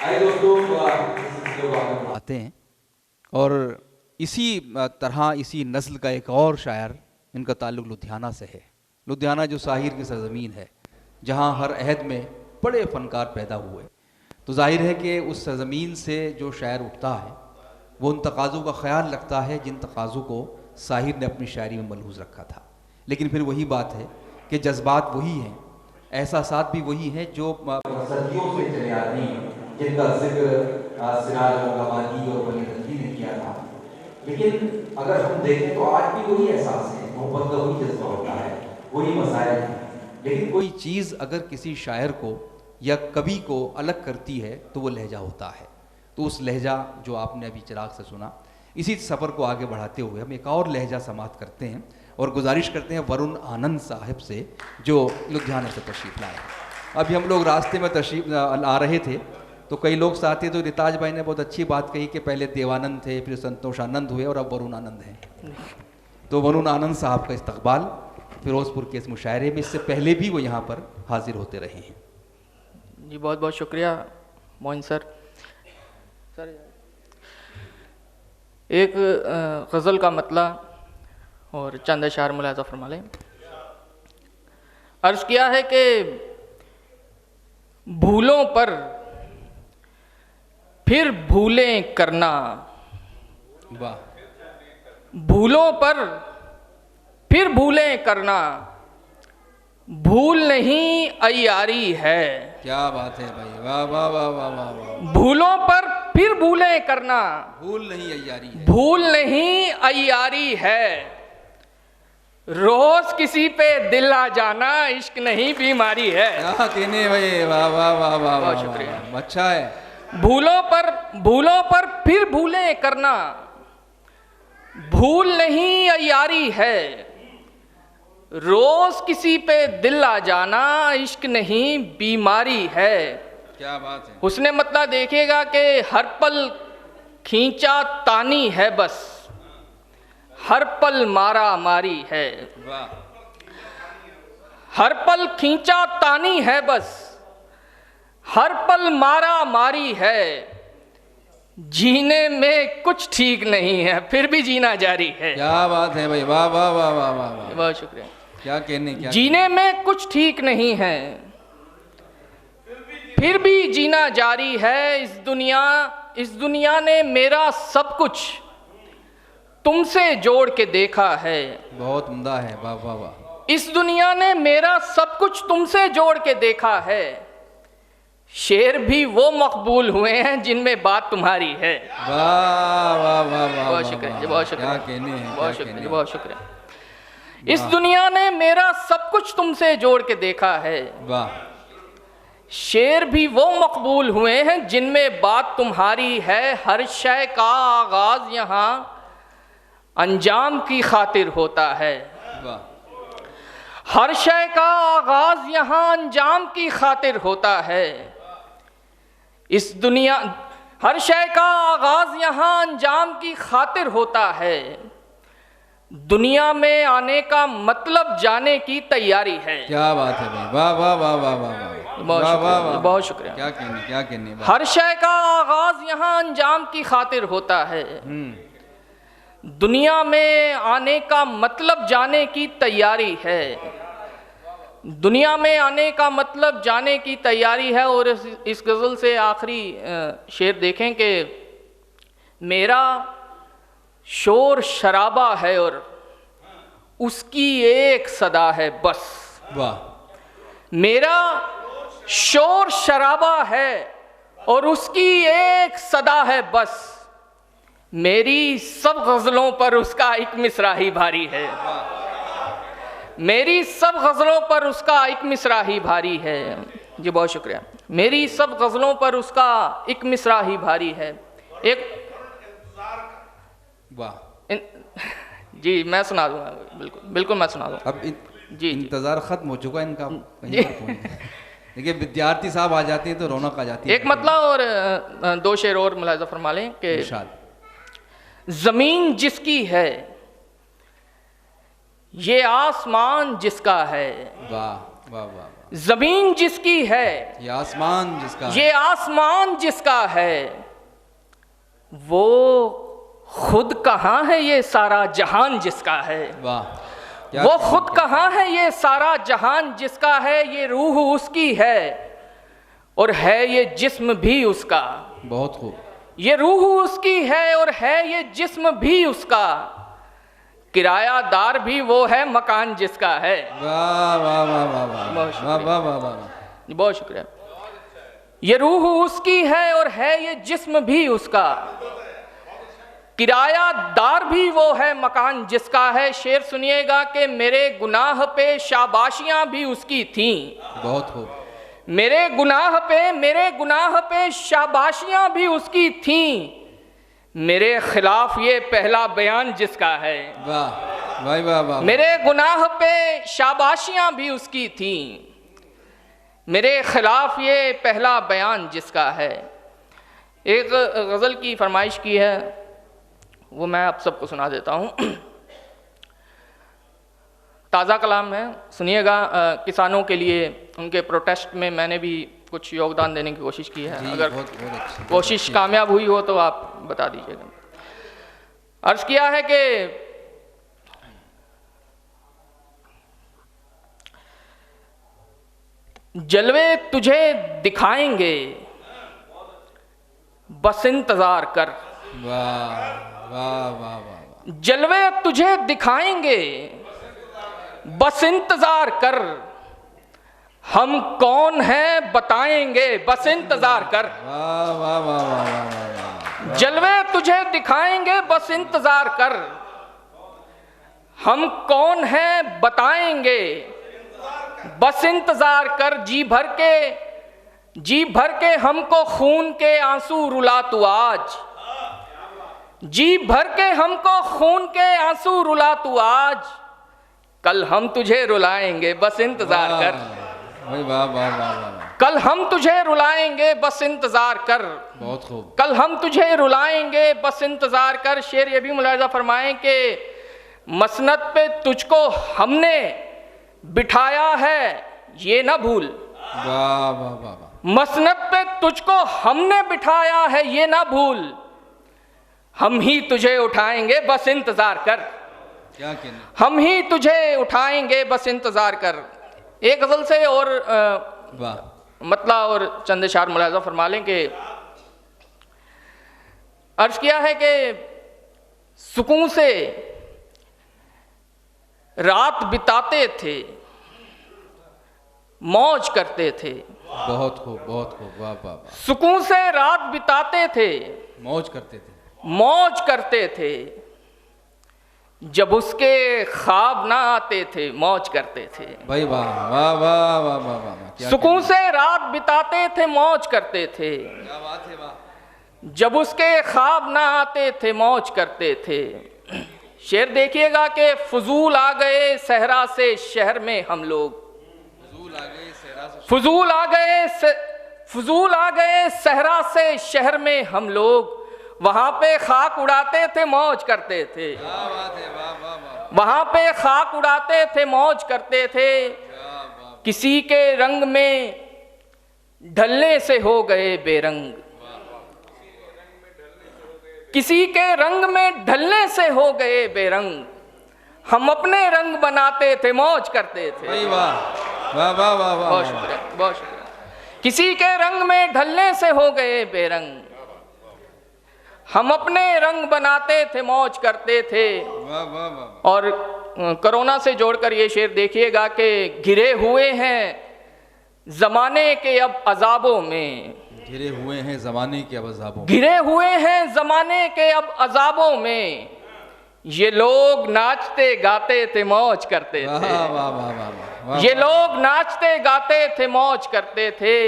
आइए दोस्तों आते हैं और इसी तरह इसी नस्ल का एक और शायर, इनका ताल्लुक़ लुधियाना से है। लुधियाना जो साहिर की सरज़मीन है, जहाँ हर अहद में बड़े फ़नकार पैदा हुए, तो जाहिर है कि उस सरज़मीन से जो शायर उठता है वो उन तकाज़ों का ख्याल रखता है जिन तकाज़ों को साहिर ने अपनी शायरी में मलहूज़ रखा था। लेकिन फिर वही बात है कि जज्बात वही हैं, एहसासात भी वही हैं जो सदियों से चले आ रही हैं, जिनका जिक्र सिराज गवानी और बनी तनकीर ने किया था। लेकिन अगर हम देखें तो आज भी वही एहसास है, मोहब्बत का वही जज्बा होता है, वही मसाइल हैं। लेकिन कोई चीज़ अगर किसी शायर को या कवि को अलग करती है तो वो लहजा होता है। तो उस लहजा जो आपने अभी चिराग से सुना, इसी सफ़र को आगे बढ़ाते हुए हम एक और लहजा समात करते हैं और गुजारिश करते हैं वरुण आनंद साहब से, जो लुधियाना से तशरीफ़ लाए हैं। अभी हम लोग रास्ते में तशरीफ़ आ रहे थे तो कई लोग साथी, तो रिताज भाई ने बहुत अच्छी बात कही कि पहले देवानंद थे, फिर संतोषानंद हुए और अब वरुण आनंद हैं। तो वरुण आनंद साहब का इस्तकबाल फिरोज़पुर के इस मुशायरे में, इससे पहले भी वो यहाँ पर हाजिर होते रहे हैं। जी बहुत बहुत शुक्रिया मोइन सर। एक गज़ल का मतला और चंद अशार मुलाज़ा फरमा लें। अर्ज़ किया है कि भूलों पर फिर भूलें करना, वाह, भूलों पर फिर भूलें करना, भूल नहीं अय्यारी है। क्या बात है भाई, वाह वाह वाह वाह वाह वाह। भूलों पर फिर भूलें करना, भूल नहीं अय्यारी है, भूल नहीं अय्यारी है। रोज किसी पे दिल आ जाना, इश्क नहीं बीमारी है। क्या कहने भाई, वाह वाह वाह वाह, बहुत शुक्रिया। अच्छा है। भूलों पर फिर भूलें करना, भूल नहीं अय्यारी है। रोज किसी पे दिल आ जाना, इश्क नहीं बीमारी है। क्या बात है। उसने मतलब देखिएगा कि हर पल खींचा तानी है, बस हर पल मारा मारी है। वाह, हर पल खींचा तानी है, बस हर पल मारा मारी है। जीने में कुछ ठीक नहीं है, फिर भी जीना जारी है। क्या बात है भाई, वाह वाह वाह वाह वाह वाह, बहुत शुक्रिया। क्या कहने, क्या जीने में कुछ ठीक नहीं है, फिर भी जीना जारी है। इस दुनिया ने मेरा सब कुछ तुमसे जोड़ के देखा है। बहुत उम्दा है, वाह वाह वाह। इस दुनिया ने मेरा सब कुछ तुमसे जोड़ के देखा है। शेर भी वो मकबूल हुए हैं जिनमें बात तुम्हारी है। वाह वाह वाह वाह, बहुत शुक्रिया जी, बहुत शुक्रिया। क्या कहने हैं, बहुत शुक्रिया जी, बहुत शुक्रिया। इस दुनिया ने मेरा सब कुछ तुमसे जोड़ के देखा है। वाह। शेर भी वो मकबूल हुए हैं जिनमें बात तुम्हारी है। हर शय का आगाज यहाँ अंजाम की खातिर होता है। वाह। हर शय का आगाज यहाँ अंजाम की खातिर होता है। इस दुनिया हर शय का आगाज यहाँ अंजाम की खातिर होता है। दुनिया में आने का मतलब जाने की तैयारी है। क्या बात है भाई, वाह वाह वाह वाह वाह वाह, बहुत शुक्रिया। क्या कहने, क्या कहने। हर शय का आगाज यहाँ अंजाम की खातिर होता है। दुनिया में आने का मतलब जाने की तैयारी है। दुनिया में आने का मतलब जाने की तैयारी है। और इस गज़ल से आखिरी शेर देखें कि मेरा शोर शराबा है और उसकी एक सदा है बस। वाह। मेरा शोर शराबा है और उसकी एक सदा है बस। मेरी सब गज़लों पर उसका एक मिसरा ही भारी है। मेरी सब गज़लों पर उसका एक मिसरा ही भारी है। जी बहुत शुक्रिया। मेरी सब गज़लों पर उसका एक मिसरा ही भारी है। एक वाह। जी मैं सुना दूंगा, बिल्कुल बिल्कुल मैं सुना दूंगा। अब जी इंतज़ार ख़त्म हो चुका है इनका। देखिए विद्यार्थी साहब आ जाते हैं तो रौनक आ जाती है। एक मतलब और दो शेर और मुलाज़ा फरमा लें कि ज़मीन जिसकी है ये आसमान जिसका है। वाह वाह वाह। जमीन जिसकी है, ये आसमान जिसका ये आसमान जिसका है, वो खुद कहाँ है ये सारा जहान जिसका है। वाह, क्या वो खुद कहाँ है ये सारा जहान जिसका है, ये रूह उसकी है और है ये जिस्म भी उसका। बहुत खूब। ये रूह उसकी है और है ये जिस्म भी उसका, किरायादार भी वो है मकान जिसका है। वाह वाह वाह वाह वाह बहुत वाह वाह वाह वाह। बहुत शुक्रिया। ये रूह उसकी है और है ये जिस्म भी उसका, किरायादार भी वो है मकान जिसका है। शेर सुनिएगा कि मेरे गुनाह पे शाबाशियां भी उसकी थीं। बहुत खूब। मेरे गुनाह पे शाबाशियां भी उसकी थीं, मेरे खिलाफ ये पहला बयान जिसका है। वाह वाह वाह वाह। मेरे गुनाह पे शाबाशियां भी उसकी थीं, मेरे खिलाफ ये पहला बयान जिसका है। एक गज़ल की फरमाइश की है, वो मैं आप सबको सुना देता हूँ। ताज़ा कलाम है, सुनिएगा। किसानों के लिए उनके प्रोटेस्ट में मैंने भी कुछ योगदान देने की कोशिश की है। अगर बहुत कोशिश कामयाब हुई हो तो आप बता दीजिएगा। अर्ज किया है कि जलवे तुझे दिखाएंगे बस इंतजार कर। वाह वाह वाह वाह। जलवे तुझे दिखाएंगे बस इंतजार कर, हम कौन हैं बताएंगे बस इंतजार कर। वाह वाह वाह वाह वाह। जलवे तुझे दिखाएंगे बस इंतजार कर, हम कौन हैं बताएंगे बस इंतजार कर। जी भर के हमको खून के आंसू रुला तू आज, जी भर के हमको खून के आंसू रुला तू आज, कल हम तुझे रुलाएंगे बस इंतजार कर। वाह वाह वाह वाह। कल हम तुझे रुलाएंगे बस इंतजार कर। बहुत खूब। कल हम तुझे रुलाएंगे बस इंतजार कर। शेर ये भी मुलाहिजा फरमाएं कि मसनद पे तुझको हमने बिठाया है ये ना भूल। वाह वाह वाह। मसनद पे तुझको हमने बिठाया है ये ना भूल, हम ही तुझे उठाएंगे बस इंतजार कर। क्या कहना। हम ही तुझे उठाएंगे बस इंतजार कर। एक गजल से और वाह मतला और चंद इशार मुलाहिजा फरमा लें कि अर्ज किया है कि सुकून से रात बिताते थे मौज करते थे। बहुत खूब बहुत खूब। वाह वाह वाह। सुकून से रात बिताते थे मौज करते थे। मौज करते थे, जब उसके ख्वाब ना आते थे मौज करते थे। भाई वाह वाह वाह वाह वाह वाह। सुकून से रात बिताते थे मौज करते थे, क्या बात है। वाह। जब उसके ख्वाब ना आते थे मौज करते थे। शेर देखिएगा कि फजूल आ गए सहरा से शहर में हम लोग, फजूल आ गए सहरा से शहर में हम लोग, वहां पे खाक उड़ाते थे मौज करते थे। वहां पे खाक उड़ाते थे मौज करते थे, किसी के रंग में ढलने से हो गए बेरंग, किसी के रंग में ढलने से हो गए बेरंग, हम अपने रंग बनाते थे मौज करते थे। वाह वाह वाह वाह। बहुत शुक्रिया बहुत शुक्रिया। किसी के रंग में ढलने से हो गए बेरंग, हम अपने रंग बनाते थे मौज करते थे। वाह वाह वाह। और कोरोना से जोड़कर ये शेर देखिएगा कि घिरे हुए हैं जमाने के अब अजाबों में, घिरे हुए हैं जमाने के अब अजाबों में, घिरे हुए हैं जमाने के अब अजाबों में, ये लोग नाचते गाते थे मौज करते थे। वाह वाह वाह वाह। ये लोग नाचते गाते थे मौज करते थे,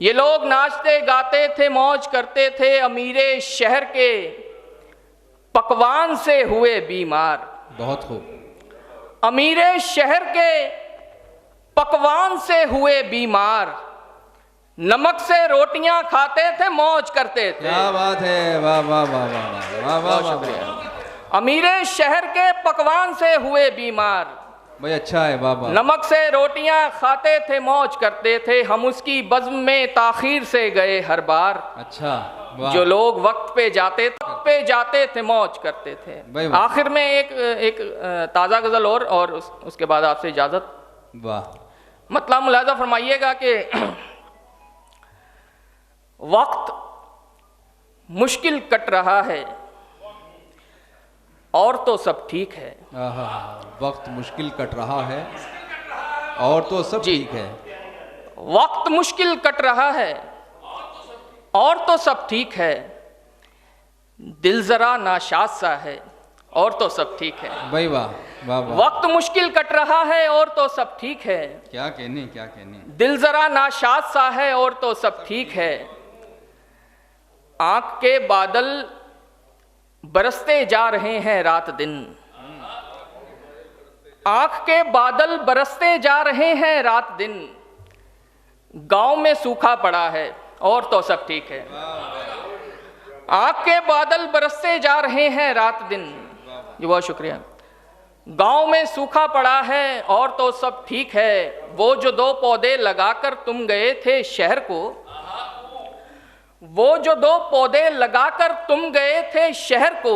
ये लोग नाचते गाते थे मौज करते थे। अमीरे शहर के पकवान से हुए बीमार, बहुत खूब। अमीरे शहर के पकवान से हुए बीमार, नमक से रोटियां खाते थे मौज करते थे। क्या बात है। वाह वाह वाह वाह वाह वाह वाह। अमीरे शहर के पकवान से हुए बीमार, भाई अच्छा है, वाह वाह। नमक से रोटियां खाते थे मौज करते थे, हम उसकी बज़्म में ताखीर से गए हर बार। अच्छा, वाह। जो लोग वक्त पे जाते थे मौज करते थे। भाई वाह। आखिर में एक ताज़ा गज़ल और उसके बाद आपसे इजाज़त। वाह। मतलब मुलाज़ा फरमाइएगा कि वक्त मुश्किल कट रहा है और तो सब ठीक है। आहा, वक्त मुश्किल कट रहा है और तो सब जी। ठीक है। वक्त मुश्किल कट रहा है और तो सब ठीक है, दिल जरा नाशाद सा है और तो सब ठीक है। भाई वाह, वाह वाह। वक्त मुश्किल कट रहा है और तो सब ठीक है, क्या कहने, क्या कहने। दिल जरा नाशाद सा है और तो सब ठीक है। आंख के बादल बरसते जा रहे हैं रात दिन, आंख के बादल बरसते जा रहे हैं रात दिन। गांव में सूखा पड़ा है और तो सब ठीक है। आंख के बादल बरसते जा रहे हैं रात दिन। जी बहुत शुक्रिया। गांव में सूखा पड़ा है और तो सब ठीक है, वो जो 2 पौधे लगाकर तुम गए थे शहर को, वो जो 2 पौधे लगाकर तुम गए थे शहर को,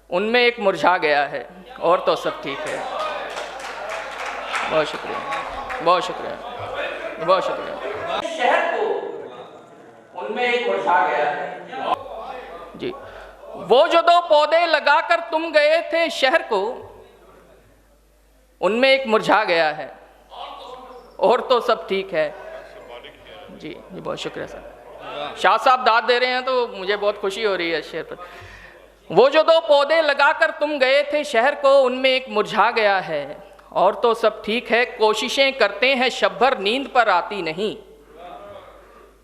उनमें एक मुरझा गया है और तो सब ठीक है। बहुत शुक्रिया, बहुत शुक्रिया, बहुत शुक्रिया। शहर को उनमें एक मुरझा गया है। जी, वो जो 2 पौधे लगाकर तुम गए थे शहर को, उनमें एक मुरझा गया है और तो सब ठीक है। जी जी बहुत शुक्रिया सर। शाह साहब दाद दे रहे हैं तो मुझे बहुत खुशी हो रही है शेर पर। वो जो 2 पौधे लगाकर तुम गए थे शहर को, उनमें एक मुरझा गया है और तो सब ठीक है। कोशिशें करते हैं शब भर नींद पर आती नहीं,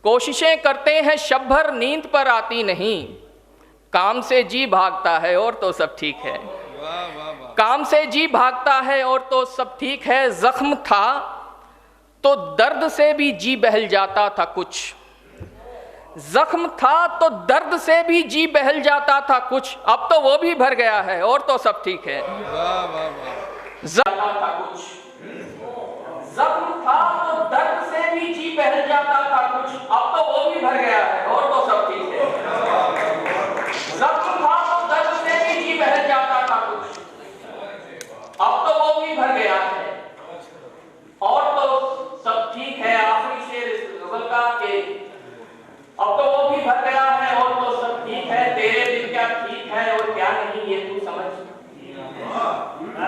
कोशिशें करते हैं शब भर नींद पर आती नहीं। काम से जी भागता है और तो सब ठीक है। काम से जी भागता है और तो सब ठीक है। जख्म था तो दर्द से भी जी बहल जाता था कुछ, जख्म था तो दर्द से भी जी बहल जाता था कुछ, अब तो वो भी भर गया है और तो सब ठीक है। जाता था कुछ, जख्म था तो दर्द से भी जी बहल जाता था कुछ, अब तो वो भी भर गया है और तो सब ठीक है। जख्म था तो दर्द से भी जी बहल जाता था कुछ, अब तो वो भी भर गया है और तो सब ठीक है। आखिरी शेर इस गजल का कि अब तो वो भी भर गया है और तो सब ठीक है। तेरे दिन क्या ठीक है और क्या नहीं ये तू समझ,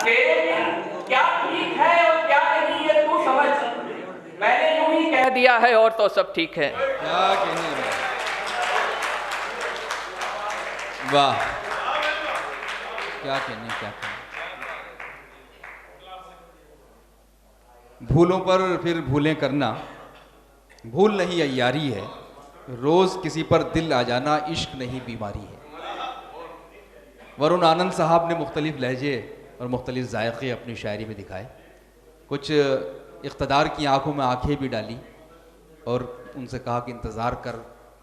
तेरे दिन क्या ठीक है और क्या नहीं ये तू समझ, मैंने यूं ही कह दिया है और तो सब ठीक है। क्या कहने, वाह, क्या कहने, क्या कहने। भूलों पर फिर भूलें करना, भूल नहीं अय्यारी है, रोज़ किसी पर दिल आ जाना इश्क नहीं बीमारी है। वरुण आनंद साहब ने मुख्तलिफ लहजे और मुख्तलिफ जायक़े अपनी शायरी में दिखाए। कुछ इक़्तिदार की आंखों में आंखें भी डाली और उनसे कहा कि इंतज़ार कर,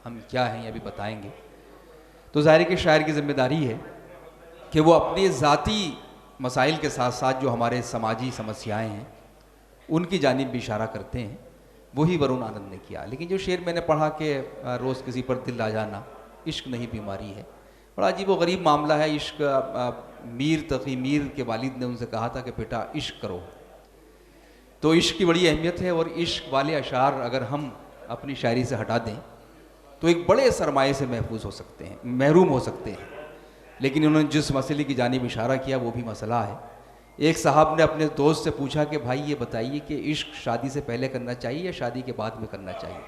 हम क्या हैं ये अभी बताएंगे। तो ज़ाहिर है कि शायर की ज़िम्मेदारी है कि वो अपने ज़ाती मसाइल के साथ साथ जो हमारे समाजी समस्याएँ हैं उनकी जानिब भी इशारा करते हैं। वही वरुण आनंद ने किया। लेकिन जो शेर मैंने पढ़ा कि रोज़ किसी पर दिल आ जाना इश्क नहीं बीमारी है, बड़ा अजीब व गरीब मामला है। इश्क, मीर तकी मीर के वालिद ने उनसे कहा था कि बेटा इश्क करो, तो इश्क की बड़ी अहमियत है। और इश्क वाले अशार अगर हम अपनी शायरी से हटा दें तो एक बड़े सरमाए से महफूज हो सकते हैं, महरूम हो सकते हैं। लेकिन उन्होंने जिस मसले की जानिब इशारा किया वो भी मसला है। एक साहब ने अपने दोस्त से पूछा कि भाई ये बताइए कि इश्क शादी से पहले करना चाहिए या शादी के बाद में करना चाहिए।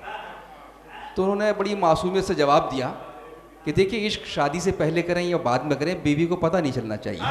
तो उन्होंने बड़ी मासूमियत से जवाब दिया कि देखिए इश्क शादी से पहले करें या बाद में करें, बीवी को पता नहीं चलना चाहिए।